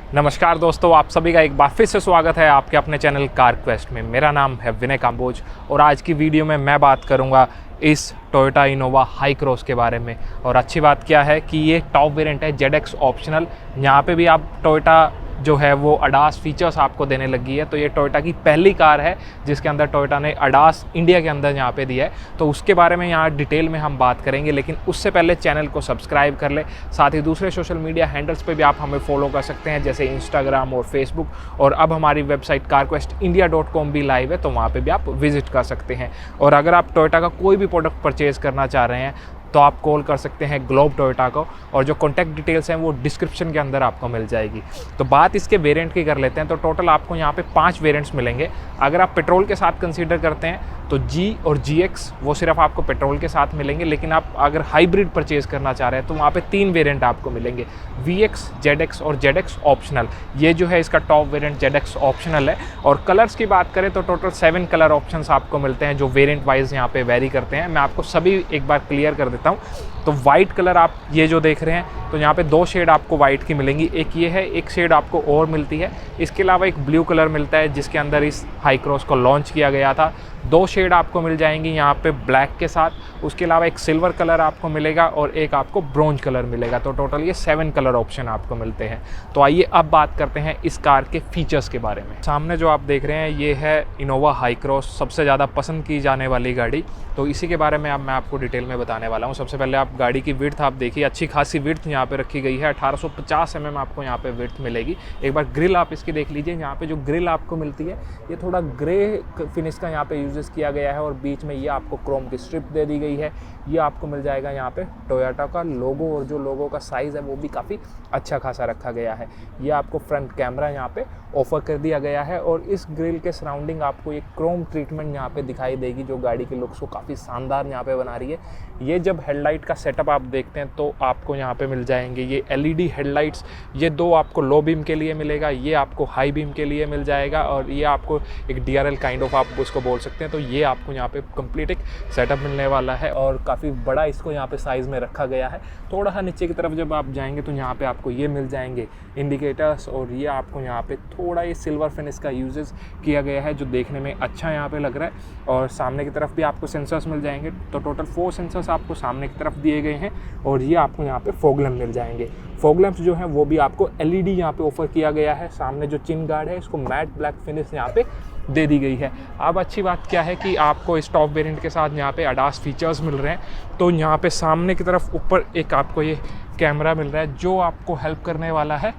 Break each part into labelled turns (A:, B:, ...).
A: नमस्कार दोस्तों, आप सभी का एक बार फिर से स्वागत है आपके अपने चैनल कार क्वेस्ट में। मेरा नाम है विनय काम्बोज और आज की वीडियो में मैं बात करूंगा इस टोयोटा इनोवा हाई क्रॉस के बारे में। और अच्छी बात क्या है कि ये टॉप वेरिएंट है ZX ऑप्शनल। यहाँ पे भी आप टोयोटा जो है वो अडास फीचर्स आपको देने लगी है। तो ये टोयोटा की पहली कार है जिसके अंदर टोयोटा ने अडास इंडिया के अंदर यहाँ पे दिया है। तो उसके बारे में यहाँ डिटेल में हम बात करेंगे, लेकिन उससे पहले चैनल को सब्सक्राइब कर ले। साथ ही दूसरे सोशल मीडिया हैंडल्स पे भी आप हमें फॉलो कर सकते हैं, जैसे इंस्टाग्राम और फेसबुक। और अब हमारी वेबसाइट carquestindia.com भी लाइव है, तो वहाँ पर भी आप विजिट कर सकते हैं। और अगर आप टोयोटा का कोई भी प्रोडक्ट परचेज़ करना चाह रहे हैं तो आप कॉल कर सकते हैं ग्लोब टोयोटा को, और जो कॉन्टैक्ट डिटेल्स हैं वो डिस्क्रिप्शन के अंदर आपको मिल जाएगी। तो बात इसके वेरिएंट की कर लेते हैं। तो टोटल आपको यहाँ पे 5 वेरिएंट्स मिलेंगे। अगर आप पेट्रोल के साथ कंसीडर करते हैं तो G और GX वो सिर्फ आपको पेट्रोल के साथ मिलेंगे, लेकिन आप अगर हाइब्रिड परचेज़ करना चाह रहे हैं तो वहाँ पे 3 वेरिएंट आपको मिलेंगे, VX, ZX और ZX ऑप्शनल। ये जो है इसका टॉप वेरिएंट ZX ऑप्शनल है। और कलर्स की बात करें तो टोटल 7 कलर ऑप्शंस आपको मिलते हैं जो वेरिएंट वाइज यहाँ पे वेरी करते हैं। मैं आपको सभी एक बार क्लियर कर देता हूँ। तो वाइट कलर आप ये जो देख रहे हैं, तो यहाँ पे 2 शेड आपको वाइट की मिलेंगी। एक ये है, एक शेड आपको और मिलती है। इसके अलावा एक ब्लू कलर मिलता है जिसके अंदर इस हाई क्रॉस को लॉन्च किया गया था। 2 शेड आपको मिल जाएंगी यहाँ पे ब्लैक के साथ। उसके अलावा एक सिल्वर कलर आपको मिलेगा और एक आपको ब्रोंज कलर मिलेगा। तो टोटल ये 7 कलर ऑप्शन आपको मिलते हैं। तो आइए अब बात करते हैं इस कार के फीचर्स के बारे में। सामने जो आप देख रहे हैं ये है इनोवा हाई क्रॉस, सबसे ज़्यादा पसंद की जाने वाली गाड़ी। तो इसी के बारे में अब मैं आपको डिटेल में बताने वाला हूँ। सबसे पहले आप गाड़ी की विड्थ आप देखिए, अच्छी खासी विड्थ यहाँ पे रखी गई है। 1850 mm आपको यहाँ पे विड्थ मिलेगी। एक बार ग्रिल आप इसकी देख लीजिए। यहाँ पे जो ग्रिल आपको मिलती है ये थोड़ा ग्रे फिनिश का यहाँ पे यूजेस किया गया है, और बीच में ये आपको क्रोम की स्ट्रिप दे दी गई है। ये आपको मिल जाएगा यहाँ पे टोयोटा का लोगो, और जो लोगो का साइज़ है वो भी काफ़ी अच्छा खासा रखा गया है। ये आपको फ्रंट कैमरा यहाँ पे ऑफर कर दिया गया है, और इस ग्रिल के सराउंडिंग आपको एक क्रोम ट्रीटमेंट यहाँ पे दिखाई देगी जो गाड़ी के लुक्स को काफ़ी शानदार यहाँ पे बना रही है। ये जब हेडलाइट का सेटअप आप देखते हैं तो आपको यहाँ पे मिल जाएंगे ये LED हेडलाइट्स। ये 2 आपको लो बीम के लिए मिलेगा, ये आपको हाई बीम के लिए मिल जाएगा, और ये आपको एक DRL काइंड ऑफ आप उसको बोल सकते हैं। तो ये आपको यहाँ पे कंप्लीट एक सेटअप मिलने वाला है, और काफ़ी बड़ा इसको यहाँ पे साइज़ में रखा गया है। थोड़ा सा नीचे की तरफ जब आप जाएंगे तो यहाँ पे आपको ये मिल जाएंगे इंडिकेटर्स, और ये आपको यहाँ पे थोड़ा ये सिल्वर फिनिश का यूजेस किया गया है जो देखने में अच्छा यहाँ पे लग रहा है। और सामने की तरफ भी आपको सेंसर्स मिल जाएंगे। तो टोटल 4 सेंसर्स आपको सामने की तरफ दिए गए हैं, और ये आपको यहाँ पे फॉग लैंप मिल जाएंगे। फॉग लैंप्स जो हैं वो भी आपको LED यहाँ पे ऑफर किया गया है। सामने जो चिन गार्ड है इसको मैट ब्लैक फिनिश यहाँ पे दे दी गई है। अब अच्छी बात क्या है कि आपको इस टॉप वेरिएंट के साथ यहाँ पे अडास फीचर्स मिल रहे हैं। तो यहाँ पे सामने की तरफ ऊपर एक आपको ये कैमरा मिल रहा है जो आपको हेल्प करने वाला है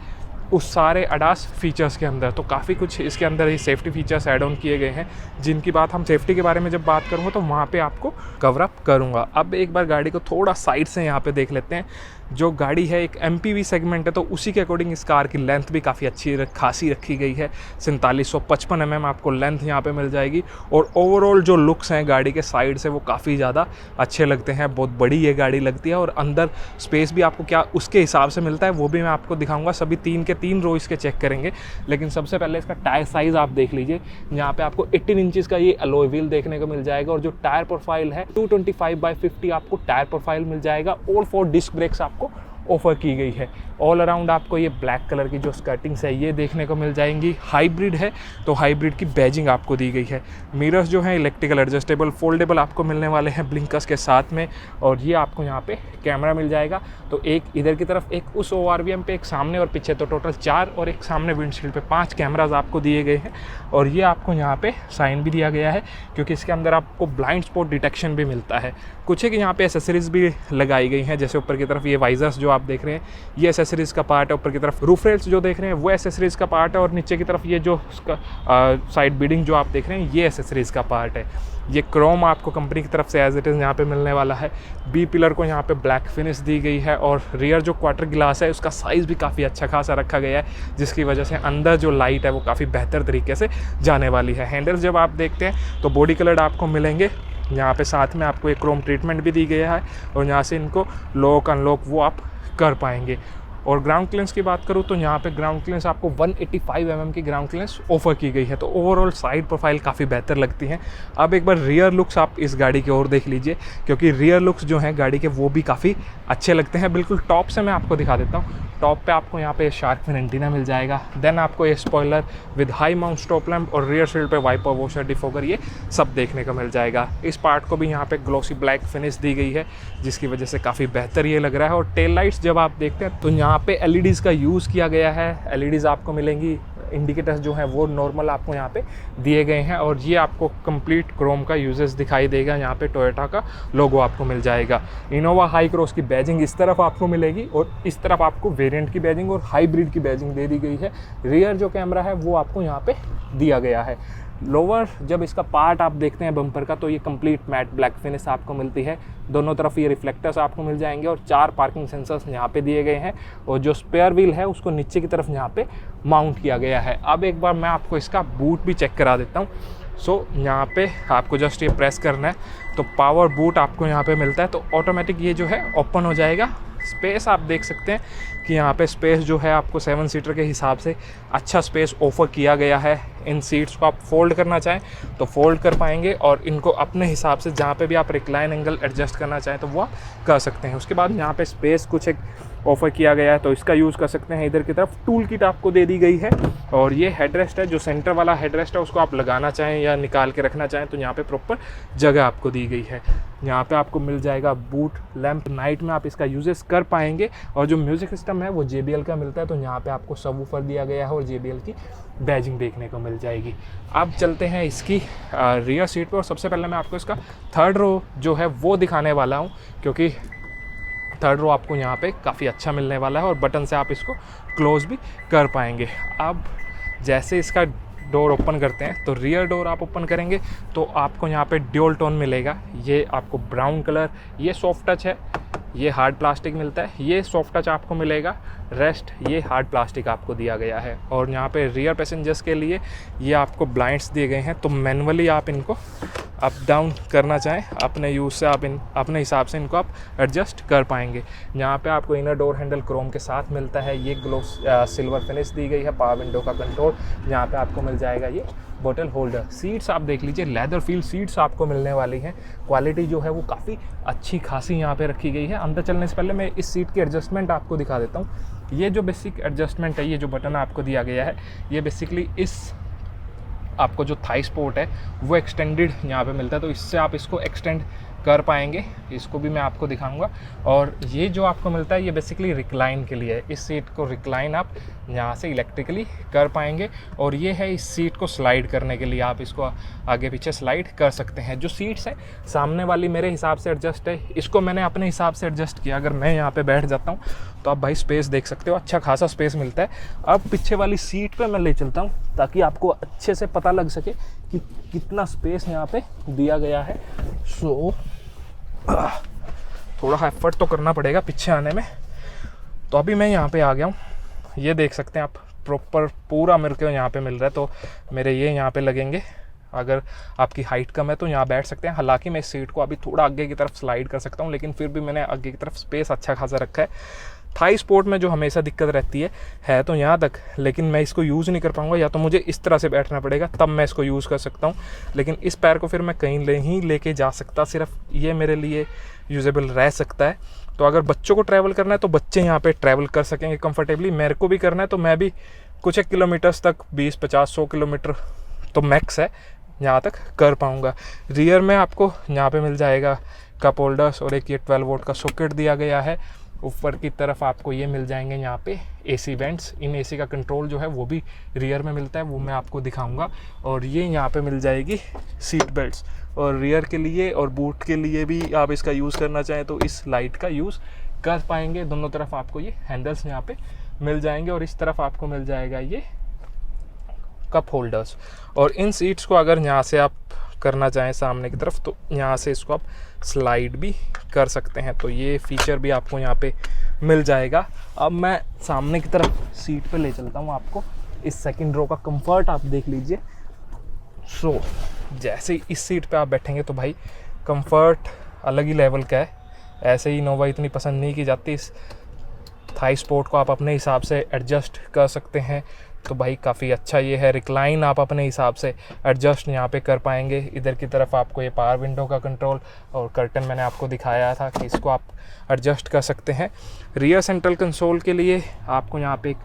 A: उस सारे अडास फीचर्स के अंदर। तो काफ़ी कुछ इसके अंदर ही सेफ्टी फीचर्स ऐड ऑन किए गए हैं, जिनकी बात हम सेफ्टी के बारे में जब बात करूँगा तो वहाँ पे आपको कवर अप करूँगा। अब एक बार गाड़ी को थोड़ा साइड से यहाँ पे देख लेते हैं। जो गाड़ी है एक MPV सेगमेंट है, तो उसी के अकॉर्डिंग इस कार की लेंथ भी काफ़ी अच्छी खासी रखी गई है। 4755 mm आपको लेंथ यहाँ पे मिल जाएगी। और ओवरऑल जो लुक्स हैं गाड़ी के साइड से वो काफ़ी ज़्यादा अच्छे लगते हैं। बहुत बड़ी ये गाड़ी लगती है, और अंदर स्पेस भी आपको क्या उसके हिसाब से मिलता है वो भी मैं आपको दिखाऊंगा। सभी 3 के 3 रो इसके चेक करेंगे, लेकिन सबसे पहले इसका टायर साइज़ आप देख लीजिए। यहाँ पे आपको 18 इंचज़ का ये अलॉय व्हील देखने को मिल जाएगा, और जो टायर प्रोफाइल है 225/50 आपको टायर प्रोफाइल मिल जाएगा। और 4 डिस्क ब्रेक्स आपको ऑफर की गई है। ऑल अराउंड आपको ये ब्लैक कलर की जो स्कर्टिंग्स है ये देखने को मिल जाएंगी। हाइब्रिड है तो हाइब्रिड की बैजिंग आपको दी गई है। मिरर्स जो हैं इलेक्ट्रिकल एडजस्टेबल फोल्डेबल आपको मिलने वाले हैं ब्लिंकर्स के साथ में, और ये आपको यहाँ पे कैमरा मिल जाएगा। तो एक इधर की तरफ, एक उस ORVM पे, एक सामने और पीछे, तो टोटल 4, और एक सामने विंडशील्ड पे 5 कैमराज आपको दिए गए हैं। और ये आपको यहाँ पे साइन भी दिया गया है क्योंकि इसके अंदर आपको ब्लाइंड स्पॉट डिटेक्शन भी मिलता है। कुछ है कि यहाँ पे एसेसरीज भी लगाई गई हैं, जैसे ऊपर की तरफ ये वाइजर्स जो आप देख रहे हैं ये एसेसरीज का पार्ट है। ऊपर की तरफ रूफ रेल्स जो देख रहे हैं वो एसेसरीज का पार्ट है, और नीचे की तरफ ये जो साइड बीडिंग जो आप देख रहे हैं ये एसेसरीज का पार्ट है। ये क्रोम आपको कंपनी की तरफ से एज इट इज़ यहाँ पे मिलने वाला है। बी पिलर को यहाँ पे ब्लैक फिनिश दी गई है, और रियर जो क्वार्टर ग्लास है उसका साइज़ भी काफ़ी अच्छा खासा रखा गया है, जिसकी वजह से अंदर जो लाइट है वो काफ़ी बेहतर तरीके से जाने वाली है। हैंडल्स जब आप देखते हैं तो बॉडी कलर्ड आपको मिलेंगे। यहाँ पे साथ में आपको एक क्रोम ट्रीटमेंट भी दी गया है, और यहाँ से इनको लॉक अनलॉक वो आप कर पाएंगे। और ग्राउंड क्लियरेंस की बात करूँ तो यहाँ पे ग्राउंड क्लियरेंस आपको 185 mm की ग्राउंड क्लियरेंस ऑफर की गई है, तो ओवरऑल साइड प्रोफाइल काफ़ी बेहतर लगती है। अब एक बार रियर लुक्स आप इस गाड़ी के और देख लीजिए, क्योंकि रियर लुक्स जो हैं गाड़ी के वो भी काफ़ी अच्छे लगते हैं। बिल्कुल टॉप से मैं आपको दिखा देता हूँ। टॉप पे आपको यहाँ पे शार्क फिन एंटीना मिल जाएगा, देन आपको ये spoiler with high mount stop lamp और रियर शील्ड पे वाइपर वॉशर डिफोगर ये सब देखने को मिल जाएगा। इस पार्ट को भी यहाँ पे ग्लोसी ब्लैक फिनिश दी गई है, जिसकी वजह से काफ़ी बेहतर ये लग रहा है। और टेल लाइट्स जब आप देखते हैं तो यहाँ पे एलईडीज़ का यूज़ किया गया है। एलईडीज़ आपको मिलेंगी, इंडिकेटर्स जो हैं वो नॉर्मल आपको यहाँ पे दिए गए हैं, और ये आपको कंप्लीट क्रोम का यूजेस दिखाई देगा। यहाँ पे टोयोटा का लोगो आपको मिल जाएगा। इनोवा हाई क्रॉस की बैजिंग इस तरफ आपको मिलेगी, और इस तरफ आपको वेरिएंट की बैजिंग और हाइब्रिड की बैजिंग दे दी गई है। रियर जो कैमरा है वो आपको यहाँ पे दिया गया है। लोअर जब इसका पार्ट आप देखते हैं बम्पर का, तो ये कंप्लीट मैट ब्लैक फिनिश आपको मिलती है। दोनों तरफ ये रिफ्लेक्टर्स आपको मिल जाएंगे, और 4 पार्किंग सेंसर्स यहाँ पे दिए गए हैं, और जो स्पेयर व्हील है उसको नीचे की तरफ यहाँ पे माउंट किया गया है। अब एक बार मैं आपको इसका बूट भी चेक करा देता हूँ। सो यहाँ पे आपको जस्ट ये प्रेस करना है, तो पावर बूट आपको यहाँ पे मिलता है, तो ऑटोमेटिक ये जो है ओपन हो जाएगा। स्पेस आप देख सकते हैं कि यहाँ पे स्पेस जो है आपको 7 सीटर के हिसाब से अच्छा स्पेस ऑफर किया गया है। इन सीट्स को आप फोल्ड करना चाहें तो फोल्ड कर पाएंगे, और इनको अपने हिसाब से जहाँ पे भी आप रिक्लाइन एंगल एडजस्ट करना चाहें तो वो आप कर सकते हैं। उसके बाद यहाँ पे स्पेस कुछ एक ऑफर किया गया है, तो इसका यूज़ कर सकते हैं। इधर की तरफ टूल किट आपको दे दी गई है, और ये हेडरेस्ट है, जो सेंटर वाला हेडरेस्ट है उसको आप लगाना चाहें या निकाल के रखना चाहें तो यहाँ पे प्रॉपर जगह आपको दी गई है। यहाँ पे आपको मिल जाएगा बूट लैंप, नाइट में आप इसका यूजेस कर पाएंगे। और जो म्यूज़िक सिस्टम है वो JBL का मिलता है, तो यहाँ पे आपको सबवूफर दिया गया है और JBL की बैजिंग देखने को मिल जाएगी। अब चलते हैं इसकी रियर सीट पर, और सबसे पहले मैं आपको इसका थर्ड रो जो है वो दिखाने वाला हूँ, क्योंकि थर्ड रो आपको यहाँ पे काफ़ी अच्छा मिलने वाला है, और बटन से आप इसको क्लोज भी कर पाएंगे। अब जैसे इसका डोर ओपन करते हैं, तो रियर डोर आप ओपन करेंगे तो आपको यहाँ पे ड्यूल टोन मिलेगा। ये आपको ब्राउन कलर, ये सॉफ्ट टच है, ये हार्ड प्लास्टिक मिलता है, ये सॉफ्ट टच आपको मिलेगा, रेस्ट ये हार्ड प्लास्टिक आपको दिया गया है। और यहाँ पे रियर पैसेंजर्स के लिए ये आपको ब्लाइंड्स दिए गए हैं, तो मैनुअली आप इनको अप डाउन करना चाहें अपने यूज़ से आप अपने हिसाब से इनको आप एडजस्ट कर पाएंगे। यहाँ पे आपको इनर डोर हैंडल क्रोम के साथ मिलता है, ये ग्लोस सिल्वर फिनिश दी गई है। पावर विंडो का कंट्रोल, यहाँ पे आपको मिल जाएगा ये बोतल होल्डर। सीट्स आप देख लीजिए, लेदर फील सीट्स आपको मिलने वाली हैं। क्वालिटी जो है वो काफ़ी अच्छी खासी यहाँ पे रखी गई है। अंदर चलने से पहले मैं इस सीट की एडजस्टमेंट आपको दिखा देता हूँ। ये जो बेसिक एडजस्टमेंट है, ये जो बटन आपको दिया गया है, ये बेसिकली इस आपको जो थाई सपोर्ट है वो एक्सटेंडेड यहाँ पे मिलता है, तो इससे आप इसको एक्सटेंड कर पाएंगे। इसको भी मैं आपको दिखाऊंगा। और ये जो आपको मिलता है ये बेसिकली रिक्लाइन के लिए है। इस सीट को रिक्लाइन आप यहाँ से इलेक्ट्रिकली कर पाएंगे, और ये है इस सीट को स्लाइड करने के लिए, आप इसको आगे पीछे स्लाइड कर सकते हैं। जो सीट्स है सामने वाली मेरे हिसाब से एडजस्ट है, इसको मैंने अपने हिसाब से एडजस्ट किया। अगर मैं यहाँ पे बैठ जाता हूँ तो आप भाई स्पेस देख सकते हो, अच्छा खासा स्पेस मिलता है। अब पीछे वाली सीट पे मैं ले चलता हूँ ताकि आपको अच्छे से पता लग सके कि कितना स्पेस यहाँ पे दिया गया है। सो थोड़ा एफर्ट तो करना पड़ेगा पीछे आने में। तो अभी मैं यहाँ पे आ गया हूँ, ये देख सकते हैं आप, प्रॉपर पूरा मेरे को यहाँ पे मिल रहा है। तो मेरे ये यहाँ पे लगेंगे, अगर आपकी हाइट कम है तो यहाँ बैठ सकते हैं। हालांकि मैं इस सीट को अभी थोड़ा आगे की तरफ स्लाइड कर सकता हूँ, लेकिन फिर भी मैंने आगे की तरफ स्पेस अच्छा खासा रखा है। थाई स्पोर्ट में जो हमेशा दिक्कत रहती है तो यहाँ तक, लेकिन मैं इसको यूज़ नहीं कर पाऊँगा, या तो मुझे इस तरह से बैठना पड़ेगा तब मैं इसको यूज़ कर सकता हूँ। लेकिन इस पैर को फिर मैं कहीं नहीं लेके जा सकता, सिर्फ ये मेरे लिए यूजेबल रह सकता है। तो अगर बच्चों को ट्रैवल करना है तो बच्चे यहाँ पे ट्रैवल कर सकेंगे कंफर्टेबली। मेरे को भी करना है तो मैं भी कुछ एक किलोमीटर्स तक 20, 50, 100 किलोमीटर तो मैक्स है यहाँ तक कर पाऊँगा। रियर में आपको यहाँ पे मिल जाएगा कप होल्डर्स, और एक ये 12 वोल्ट का सॉकेट दिया गया है। ऊपर की तरफ आपको ये मिल जाएंगे यहाँ पे AC वेंट्स। इन AC का कंट्रोल जो है वो भी रियर में मिलता है, वो मैं आपको दिखाऊंगा। और ये यहाँ पे मिल जाएगी सीट बेल्ट्स, और रियर के लिए और बूट के लिए भी आप इसका यूज़ करना चाहें तो इस लाइट का यूज़ कर पाएंगे। दोनों तरफ आपको ये हैंडल्स यहाँ पे मिल जाएंगे, और इस तरफ आपको मिल जाएगा ये कप होल्डर्स। और इन सीट्स को अगर यहाँ से आप करना चाहें सामने की तरफ, तो यहाँ से इसको आप स्लाइड भी कर सकते हैं। तो ये फीचर भी आपको यहाँ पे मिल जाएगा। अब मैं सामने की तरफ सीट पे ले चलता हूँ आपको। इस सेकंड रो का कंफर्ट आप देख लीजिए। सो जैसे ही इस सीट पे आप बैठेंगे तो भाई कंफर्ट अलग ही लेवल का है। ऐसे ही इनोवा इतनी पसंद नहीं की जाती, इस थाई सपोर्ट को आप अपने हिसाब से एडजस्ट कर सकते हैं। तो भाई काफ़ी अच्छा ये है। रिक्लाइन आप अपने हिसाब से एडजस्ट यहाँ पे कर पाएंगे। इधर की तरफ आपको ये पावर विंडो का कंट्रोल और कर्टन मैंने आपको दिखाया था कि इसको आप एडजस्ट कर सकते हैं। रियर सेंट्रल कंसोल के लिए आपको यहाँ पे एक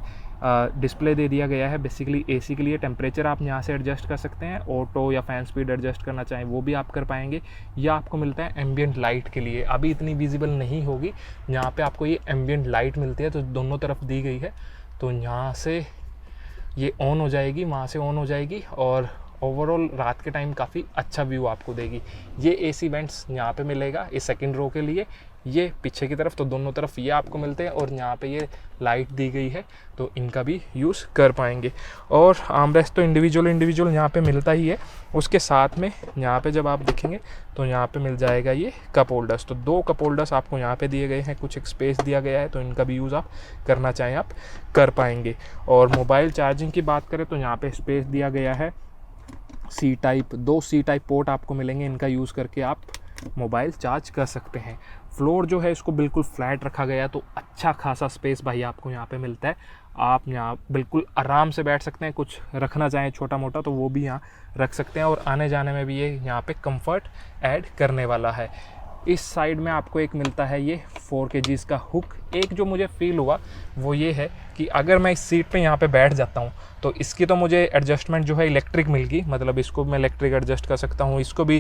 A: डिस्प्ले दे दिया गया है। बेसिकली एसी के लिए टेम्परेचर आप यहाँ से एडजस्ट कर सकते हैं, ऑटो या फ़ैन स्पीड एडजस्ट करना चाहें वो भी आप कर पाएंगे। या आपको मिलता है एम्बियंट लाइट के लिए, अभी इतनी विजिबल नहीं होगी, यहाँ पे आपको ये एम्बियंट लाइट मिलती है, तो दोनों तरफ दी गई है। तो यहाँ से ये ऑन हो जाएगी, वहाँ से ऑन हो जाएगी और ओवरऑल रात के टाइम काफ़ी अच्छा व्यू आपको देगी। ये एसी वेंट्स यहाँ पे मिलेगा इस सेकंड रो के लिए, ये पीछे की तरफ, तो दोनों तरफ ये आपको मिलते हैं और यहाँ पे ये लाइट दी गई है, तो इनका भी यूज़ कर पाएंगे। और आर्मरेस्ट तो इंडिविजुअल यहाँ पे मिलता ही है। उसके साथ में यहाँ पे जब आप देखेंगे तो यहाँ पे मिल जाएगा ये कप होल्डर्स। तो 2 कप होल्डर्स आपको यहाँ पे दिए गए हैं, कुछ एक स्पेस दिया गया है, तो इनका भी यूज़ आप करना चाहें आप कर पाएंगे। और मोबाइल चार्जिंग की बात करें तो यहाँ पे स्पेस दिया गया है। C type 2 C type port आपको मिलेंगे, इनका यूज़ करके आप मोबाइल चार्ज कर सकते हैं। फ्लोर जो है इसको बिल्कुल फ्लैट रखा गया, तो अच्छा खासा स्पेस भाई आपको यहाँ पे मिलता है। आप यहाँ बिल्कुल आराम से बैठ सकते हैं, कुछ रखना चाहें छोटा मोटा तो वो भी यहाँ रख सकते हैं। और आने जाने में भी ये यहाँ पे कंफर्ट ऐड करने वाला है। इस साइड में आपको एक मिलता है ये 4 kgs का हुक। एक जो मुझे फील हुआ वो ये है कि अगर मैं इस सीट पे यहाँ पे बैठ जाता हूँ तो इसकी तो मुझे एडजस्टमेंट जो है इलेक्ट्रिक मिल गई, मतलब इसको मैं इलेक्ट्रिक एडजस्ट कर सकता हूँ, इसको भी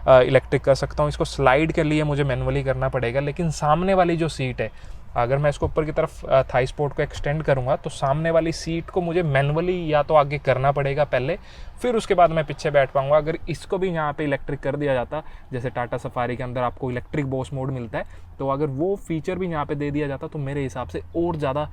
A: इलेक्ट्रिक कर सकता हूँ। इसको स्लाइड के लिए मुझे मैनुअली करना पड़ेगा, लेकिन सामने वाली जो सीट है, अगर मैं इसको ऊपर की तरफ थाई सपोर्ट को एक्सटेंड करूँगा तो सामने वाली सीट को मुझे मैनुअली या तो आगे करना पड़ेगा पहले, फिर उसके बाद मैं पीछे बैठ पाऊँगा। अगर इसको भी यहाँ पे इलेक्ट्रिक कर दिया जाता, जैसे टाटा सफारी के अंदर आपको इलेक्ट्रिक बॉस मोड मिलता है, तो अगर वो फीचर भी यहाँ पे दे दिया जाता तो मेरे हिसाब से और ज़्यादा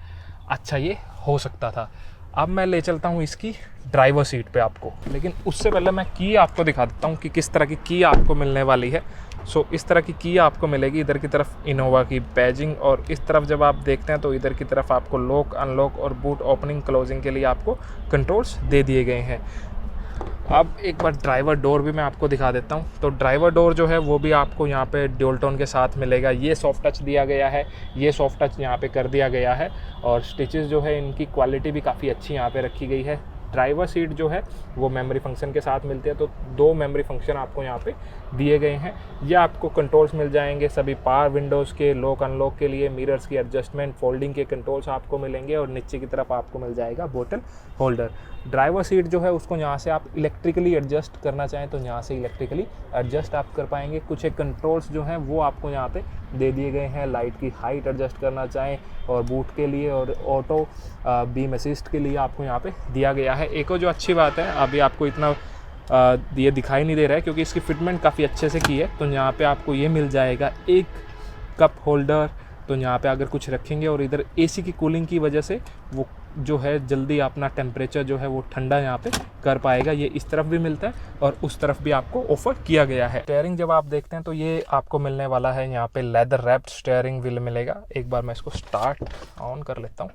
A: अच्छा ये हो सकता था। अब मैं ले चलता हूँ इसकी ड्राइवर सीट पे आपको, लेकिन उससे पहले मैं की आपको दिखा देता हूँ कि किस तरह की की आपको मिलने वाली है। सो इस तरह की की आपको मिलेगी। इधर की तरफ इनोवा की बैजिंग, और इस तरफ जब आप देखते हैं तो इधर की तरफ आपको लॉक अनलॉक और बूट ओपनिंग क्लोजिंग के लिए आपको कंट्रोल्स दे दिए गए हैं। अब एक बार ड्राइवर डोर भी मैं आपको दिखा देता हूँ। तो ड्राइवर डोर जो है वो भी आपको यहाँ पे ड्यूल टोन के साथ मिलेगा। ये सॉफ्ट टच दिया गया है, ये सॉफ्ट टच यहाँ पे कर दिया गया है, और स्टिचेस जो है इनकी क्वालिटी भी काफ़ी अच्छी यहाँ पे रखी गई है। ड्राइवर सीट जो है वो मेमोरी फंक्शन के साथ मिलती है, तो 2 मेमोरी फंक्शन आपको यहाँ पे दिए गए हैं। ये आपको कंट्रोल्स मिल जाएंगे सभी पावर विंडोज़ के, लॉक अनलॉक के लिए, मिरर्स की एडजस्टमेंट, फोल्डिंग के कंट्रोल्स आपको मिलेंगे, और नीचे की तरफ आपको मिल जाएगा बोतल होल्डर। ड्राइवर सीट जो है उसको यहाँ से आप इलेक्ट्रिकली एडजस्ट करना चाहें तो यहाँ से इलेक्ट्रिकली एडजस्ट आप कर पाएंगे। कुछ एक कंट्रोल्स जो हैं वो आपको यहाँ पे दे दिए गए हैं। लाइट की हाइट एडजस्ट करना चाहें, और बूट के लिए और ऑटो बीम असिस्ट के लिए आपको यहाँ पे दिया गया है। एक और जो अच्छी बात है, अभी आपको इतना ये दिखाई नहीं दे रहा है क्योंकि इसकी फिटमेंट काफ़ी अच्छे से की है। तो यहाँ पे आपको ये मिल जाएगा एक कप होल्डर, तो यहाँ पे अगर कुछ रखेंगे, और इधर एसी की कूलिंग की वजह से वो जो है जल्दी अपना टेम्परेचर जो है वो ठंडा यहाँ पे कर पाएगा। ये इस तरफ भी मिलता है और उस तरफ भी आपको ऑफर किया गया है। स्टीयरिंग जब आप देखते हैं तो ये आपको मिलने वाला है यहाँ पे लेदर रैप्ड स्टीयरिंग व्हील मिलेगा। एक बार मैं इसको स्टार्ट ऑन कर लेता हूँ।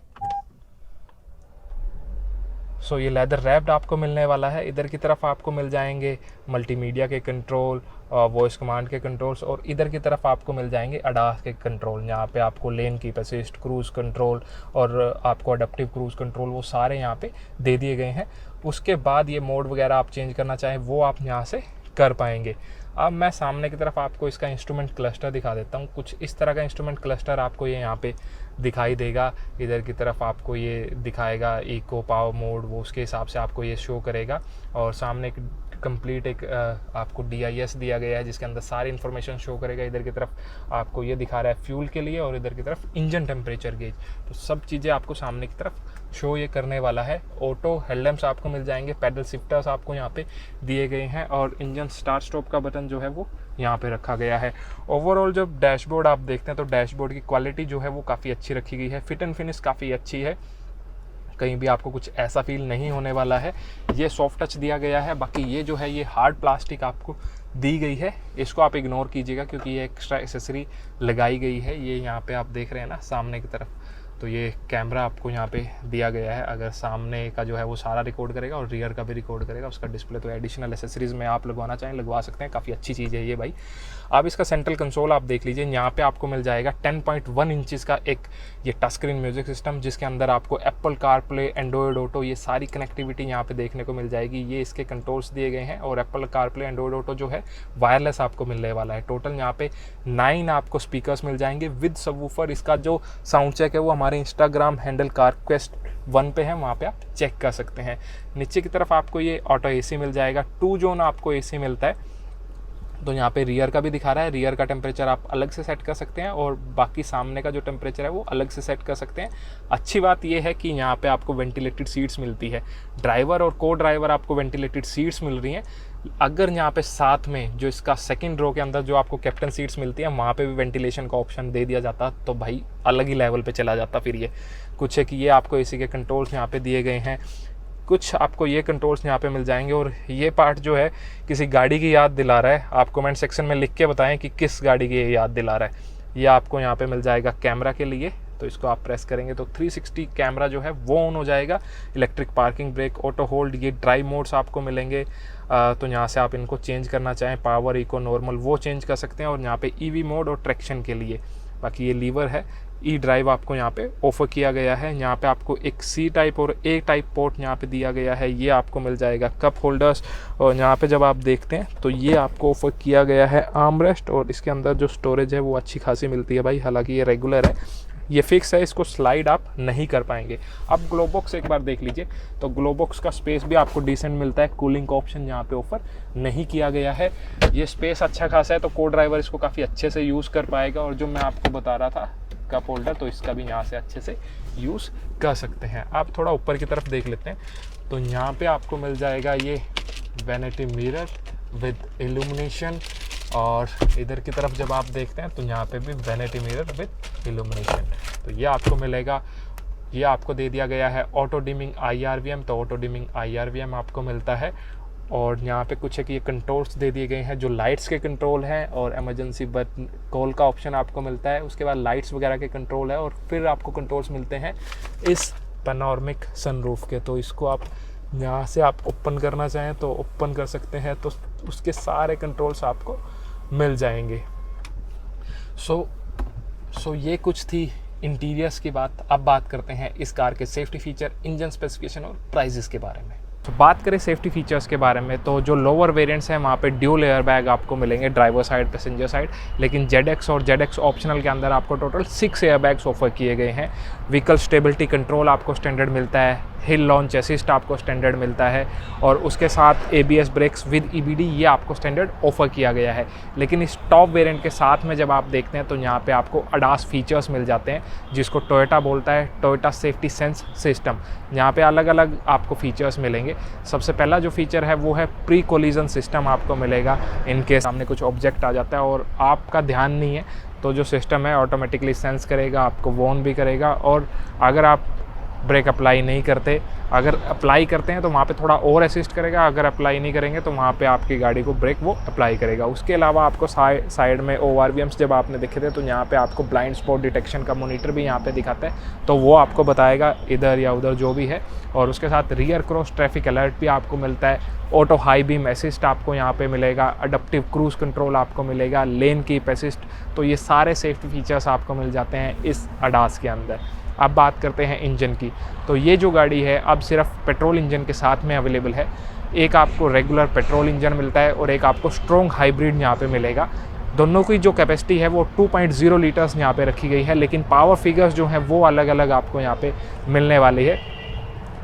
A: सो ये लेदर रैप्ड आपको मिलने वाला है। इधर की तरफ आपको मिल जाएंगे मल्टीमीडिया के कंट्रोल, वॉइस कमांड के कंट्रोल्स, और इधर की तरफ आपको मिल जाएंगे अडास के कंट्रोल। यहाँ पे आपको lane keep assist, cruise control और आपको अडेप्टिव क्रूज़ कंट्रोल, वो सारे यहाँ पे दे दिए गए हैं। उसके बाद ये मोड वगैरह आप चेंज करना चाहें वो आप यहाँ से कर पाएंगे। अब मैं सामने की तरफ आपको इसका इंस्ट्रूमेंट क्लस्टर दिखा देता हूँ। कुछ इस तरह का इंस्ट्रूमेंट क्लस्टर आपको ये यहाँ पे दिखाई देगा। इधर की तरफ आपको ये दिखाएगा इको पावर मोड, वो उसके हिसाब से आपको ये शो करेगा। और सामने एक कंप्लीट एक आपको DIS दिया गया है जिसके अंदर सारी इन्फॉर्मेशन शो करेगा। इधर की तरफ आपको ये दिखा रहा है फ्यूल के लिए, और इधर की तरफ इंजन टेम्परेचर गेज, तो सब चीज़ें आपको सामने की तरफ शो ये करने वाला है। ऑटो हेडलैम्प्स आपको मिल जाएंगे, पैडल शिफ्टर्स आपको यहाँ पे दिए गए हैं, और इंजन स्टार्ट स्टॉप का बटन जो है वो यहाँ पे रखा गया है। ओवरऑल जब डैशबोर्ड आप देखते हैं तो डैशबोर्ड की क्वालिटी जो है वो काफ़ी अच्छी रखी गई है। फिट एंड फिनिश काफ़ी अच्छी है, कहीं भी आपको कुछ ऐसा फील नहीं होने वाला है। ये सॉफ्ट टच दिया गया है, बाकी ये जो है ये हार्ड प्लास्टिक आपको दी गई है, इसको आप इग्नोर कीजिएगा क्योंकि ये एक्स्ट्रा एक्सेसरी लगाई गई है। ये यहाँ पे आप देख रहे हैं ना सामने की तरफ, तो ये कैमरा आपको यहाँ पे दिया गया है, अगर सामने का जो है वो सारा रिकॉर्ड करेगा और रियर का भी रिकॉर्ड करेगा। उसका डिस्प्ले तो एडिशनल एसेसरीज़ में आप लगवाना चाहें लगवा सकते हैं, काफ़ी अच्छी चीज़ है ये भाई। अब इसका सेंट्रल कंसोल आप देख लीजिए, यहाँ पे आपको मिल जाएगा 10.1 इंचज़ का एक ये टच स्क्रीन म्यूजिक सिस्टम, जिसके अंदर आपको एप्पल कारप्ले, एंड्रॉयड ऑटो, ये सारी कनेक्टिविटी यहाँ पे देखने को मिल जाएगी। ये इसके कंट्रोल्स दिए गए हैं और एप्पल कारप्ले, एंड्रॉयड ऑटो जो है वायरलेस आपको मिलने वाला है। टोटल यहाँ पे 9 आपको स्पीकर्स मिल जाएंगे विद सबवूफर। इसका जो साउंड चेक है वो हमारे इंस्टाग्राम हैंडल कारक्वेस्ट 1 पे है, वहाँ पे आप चेक कर सकते हैं। नीचे की तरफ आपको ये ऑटो एसी मिल जाएगा, 2 जोन आपको एसी मिलता है। तो यहाँ पे रियर का भी दिखा रहा है, रियर का टेम्परेचर आप अलग से सेट कर सकते हैं और बाकी सामने का जो टेम्परेचर है वो अलग से सेट कर सकते हैं। अच्छी बात ये है कि यहाँ पे आपको वेंटिलेटेड सीट्स मिलती है, ड्राइवर और को ड्राइवर आपको वेंटिलेटेड सीट्स मिल रही हैं। अगर यहाँ पे साथ में जो इसका सेकंड रो के अंदर जो आपको कैप्टन सीट्स मिलती है वहाँ पे भी वेंटिलेशन का ऑप्शन दे दिया जाता तो भाई अलग ही लेवल पे चला जाता। फिर ये कुछ है कि ये आपको एसी के कंट्रोल्स यहाँ पे दिए गए हैं, कुछ आपको ये कंट्रोल्स यहाँ पे मिल जाएंगे। और ये पार्ट जो है किसी गाड़ी की याद दिला रहा है, आप कमेंट सेक्शन में लिख के बताएं कि किस गाड़ी की ये याद दिला रहा है। ये आपको यहाँ पे मिल जाएगा कैमरा के लिए, तो इसको आप प्रेस करेंगे तो 360 कैमरा जो है वो ऑन हो जाएगा। Electric parking brake, auto hold, ये ड्राइव मोड्स आपको मिलेंगे। तो यहाँ से आप इनको चेंज करना चाहें, पावर, इको, नॉर्मल, वो चेंज कर सकते हैं। और यहाँ पे ईवी मोड और ट्रैक्शन के लिए बाकी ये लीवर है। ई ड्राइव आपको यहाँ पे ऑफर किया गया है। यहाँ पे आपको एक सी टाइप और ए टाइप पोर्ट यहाँ पे दिया गया है, ये आपको मिल जाएगा। कप होल्डर्स, और यहाँ पे जब आप देखते हैं तो ये आपको ऑफर किया गया है आर्मरेस्ट, और इसके अंदर जो स्टोरेज है वो अच्छी खासी मिलती है भाई। हालांकि ये रेगुलर है, ये फिक्स है, इसको स्लाइड आप नहीं कर पाएंगे। अब ग्लो बॉक्स एक बार देख लीजिए, तो ग्लो बॉक्स का स्पेस भी आपको डिसेंट मिलता है। कूलिंग का ऑप्शन यहाँ पे ऑफर नहीं किया गया है। ये स्पेस अच्छा खासा है, तो को ड्राइवर इसको काफ़ी अच्छे से यूज़ कर पाएगा। और जो मैं आपको बता रहा था कप होल्डर, तो इसका भी यहाँ से अच्छे से यूज़ कर सकते हैं। आप थोड़ा ऊपर की तरफ देख लेते हैं, तो यहाँ पे आपको मिल जाएगा ये वैनिटी मिरर विद इल्यूमिनेशन, और इधर की तरफ जब आप देखते हैं तो यहाँ पे भी वैनिटी मिरर विद इल्यूमिनेशन, तो ये आपको मिलेगा। ये आपको दे दिया गया है ऑटो डिमिंग IRVM, तो ऑटो डिमिंग IRVM आपको मिलता है। और यहाँ पे कुछ है कि ये कंट्रोल्स दे दिए गए हैं, जो लाइट्स के कंट्रोल हैं, और इमरजेंसी बटन कॉल का ऑप्शन आपको मिलता है। उसके बाद लाइट्स वगैरह के कंट्रोल है, और फिर आपको कंट्रोल्स मिलते हैं इस पैनोरामिक सनरूफ के। तो इसको आप यहाँ से आप ओपन करना चाहें तो ओपन कर सकते हैं, तो उसके सारे कंट्रोल्स आपको मिल जाएंगे। सो ये कुछ थी इंटीरियर्स की बात। अब बात करते हैं इस कार के सेफ्टी फीचर, इंजन स्पेसिफिकेशन और प्राइजेस के बारे में। तो बात करें सेफ्टी फीचर्स के बारे में, तो जो लोअर वेरिएंट्स हैं वहाँ पे ड्यूल एयर बैग आपको मिलेंगे, ड्राइवर साइड, पैसेंजर साइड। लेकिन ZX और ZX ऑप्शनल के अंदर आपको टोटल 6 एयर बैग्स ऑफर किए गए हैं। व्हीकल स्टेबिलिटी कंट्रोल आपको स्टैंडर्ड मिलता है, हिल लॉन्च असिस्ट आपको स्टैंडर्ड मिलता है, और उसके साथ ABS ब्रेक्स विद EBD ये आपको स्टैंडर्ड ऑफर किया गया है। लेकिन इस टॉप वेरिएंट के साथ में जब आप देखते हैं तो यहाँ पे आपको ADAS फीचर्स मिल जाते हैं, जिसको टोयोटा बोलता है टोयोटा सेफ्टी सेंस सिस्टम। यहाँ पे अलग अलग आपको फीचर्स मिलेंगे। सबसे पहला जो फीचर है वो है प्री कोलिजन सिस्टम आपको मिलेगा। इनके सामने कुछ ऑब्जेक्ट आ जाता है और आपका ध्यान नहीं है तो जो सिस्टम है ऑटोमेटिकली सेंस करेगा, आपको वार्न भी करेगा। और अगर आप ब्रेक अप्लाई नहीं करते, अगर अप्लाई करते हैं तो वहाँ पे थोड़ा और असिस्ट करेगा, अगर अप्लाई नहीं करेंगे तो वहाँ पे आपकी गाड़ी को ब्रेक वो अप्लाई करेगा। उसके अलावा आपको साइड में ORVMs जब आपने दिखे थे तो यहाँ पे आपको ब्लाइंड स्पॉट डिटेक्शन का मॉनिटर भी यहाँ पे दिखाता है, तो वो आपको बताएगा इधर या उधर जो भी है। और उसके साथ रियर क्रॉस ट्रैफिक अलर्ट भी आपको मिलता है, ऑटो हाई बीम असिस्ट आपको यहाँ पे मिलेगा, अडप्टिव क्रूज़ कंट्रोल आपको मिलेगा, लेन कीप असिस्ट। तो ये सारे सेफ्टी फीचर्स आपको मिल जाते हैं इस ADAS के अंदर। अब बात करते हैं इंजन की, तो ये जो गाड़ी है अब सिर्फ पेट्रोल इंजन के साथ में अवेलेबल है। एक आपको रेगुलर पेट्रोल इंजन मिलता है और एक आपको स्ट्रॉन्ग हाइब्रिड यहाँ पे मिलेगा। दोनों की जो कैपेसिटी है वो 2.0 लीटर्स यहाँ पे रखी गई है, लेकिन पावर फिगर्स जो हैं वो अलग अलग आपको यहाँ पे मिलने वाली है।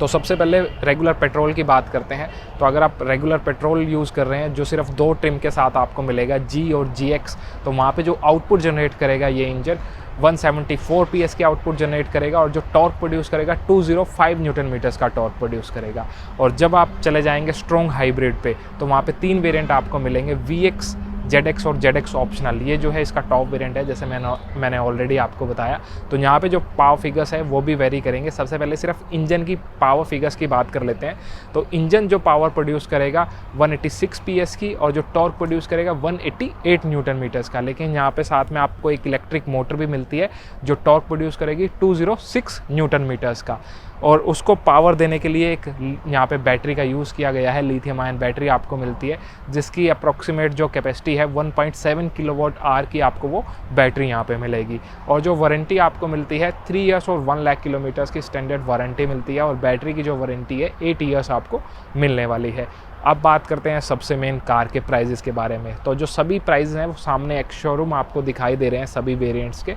A: तो सबसे पहले रेगुलर पेट्रोल की बात करते हैं। तो अगर आप रेगुलर पेट्रोल यूज़ कर रहे हैं जो सिर्फ 2 ट्रिम के साथ आपको मिलेगा, G और GX, तो वहाँ पे जो आउटपुट जनरेट करेगा ये इंजन 174 PS की आउटपुट जनरेट करेगा, और जो टॉर्क प्रोड्यूस करेगा 205 न्यूटन मीटर्स का टॉर्क प्रोड्यूस करेगा। और जब आप चले जाएंगे स्ट्रॉन्ग हाइब्रिड पे तो वहाँ पे 3 वेरिएंट आपको मिलेंगे, VX, ZX और ZX ऑप्शनल, ये जो है इसका टॉप वेरिएंट है, जैसे मैंने ऑलरेडी आपको बताया। तो यहाँ पे जो पावर फिगर्स है वो भी वेरी करेंगे। सबसे पहले सिर्फ इंजन की पावर फिगर्स की बात कर लेते हैं। तो इंजन जो पावर प्रोड्यूस करेगा 186 PS की, और जो टॉर्क प्रोड्यूस करेगा 188 न्यूटन मीटर्स का। लेकिन यहाँ पे साथ में आपको एक इलेक्ट्रिक मोटर भी मिलती है जो टॉर्क प्रोड्यूस करेगी 206 न्यूटन मीटर्स का। और उसको पावर देने के लिए एक यहाँ पे बैटरी का यूज़ किया गया है, लिथियम आयन बैटरी आपको मिलती है, जिसकी अप्रॉक्सीमेट जो कैपेसिटी है 1.7 किलोवाट आवर की आपको वो बैटरी यहाँ पे मिलेगी। और जो वारंटी आपको मिलती है 3 ईयर्स और 1 लाख किलोमीटर्स की स्टैंडर्ड वारंटी मिलती है, और बैटरी की जो वारंटी है 8 ईयर्स आपको मिलने वाली है। अब बात करते हैं सबसे मेन कार के प्राइजेस के बारे में। तो जो सभी प्राइजेस हैं वो सामने एक शोरूम आपको दिखाई दे रहे हैं सभी वेरिएंट्स के।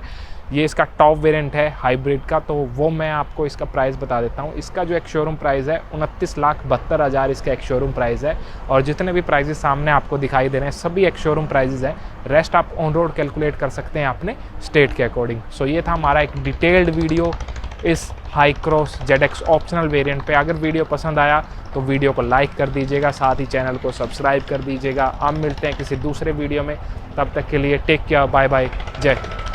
A: ये इसका टॉप वेरिएंट है हाइब्रिड का, तो वो मैं आपको इसका प्राइस बता देता हूँ। इसका जो एक शोरूम प्राइस है 29,72,000 इसका एक शोरूम प्राइस है। और जितने भी प्राइजेस सामने आपको दिखाई दे रहे हैं सभी एक शोरूम प्राइजेस हैं। रेस्ट आप ऑन रोड कैलकुलेट कर सकते हैं अपने स्टेट के अकॉर्डिंग। सो ये था हमारा एक डिटेल्ड वीडियो इस high cross ZX optional variant पे। अगर वीडियो पसंद आया तो वीडियो को लाइक कर दीजिएगा, साथ ही चैनल को सब्सक्राइब कर दीजिएगा। हम मिलते हैं किसी दूसरे वीडियो में, तब तक के लिए टेक केयर, बाय बाय, जय हिंद।